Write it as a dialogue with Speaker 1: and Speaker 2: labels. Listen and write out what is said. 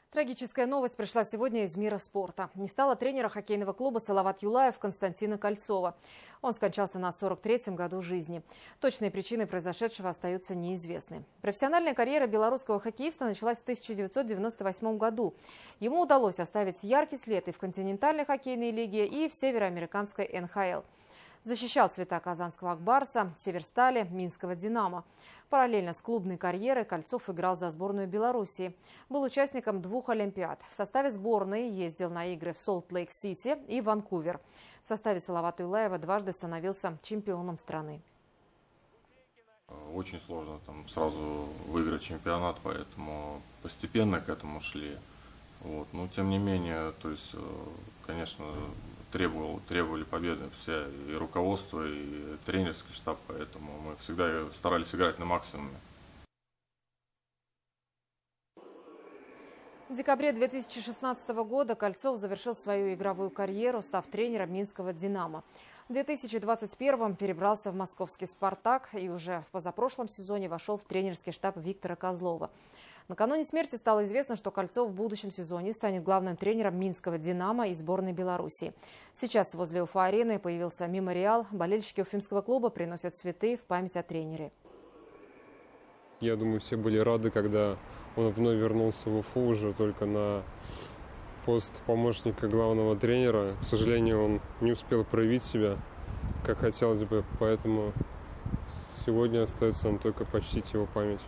Speaker 1: Трагическая новость пришла сегодня из мира спорта. Не стало тренера хоккейного клуба «Салават Юлаев» Константина Кольцова. Он скончался на 43-м году жизни. Точные причины произошедшего остаются неизвестны. Профессиональная карьера белорусского хоккеиста началась в 1998 году. Ему удалось оставить яркий след и в континентальной хоккейной лиге, и в североамериканской НХЛ. Защищал цвета казанского «Акбарса», «Северстали», минского «Динамо». Параллельно с клубной карьерой Кольцов играл за сборную Белоруссии. Был участником 2 Олимпиад. В составе сборной ездил на игры в Солт-Лейк-Сити и Ванкувер. В составе Салавата Юлаева дважды становился чемпионом страны.
Speaker 2: Очень сложно сразу выиграть чемпионат, поэтому постепенно к этому шли. Но тем не менее, конечно, требовали победы все, и руководство, и тренерский штаб, поэтому мы всегда старались играть на максимуме.
Speaker 1: В декабре 2016 года Кольцов завершил свою игровую карьеру, став тренером минского «Динамо». В 2021-м перебрался в московский «Спартак» и уже в позапрошлом сезоне вошел в тренерский штаб Виктора Козлова. Накануне смерти стало известно, что Кольцов в будущем сезоне станет главным тренером минского «Динамо» и сборной Белоруссии. Сейчас возле Уфа-арены появился мемориал. Болельщики уфимского клуба приносят цветы в память о тренере.
Speaker 3: Я думаю, все были рады, когда он вновь вернулся в Уфу уже только на пост помощника главного тренера. К сожалению, он не успел проявить себя, как хотелось бы, поэтому сегодня остается нам только почтить его память.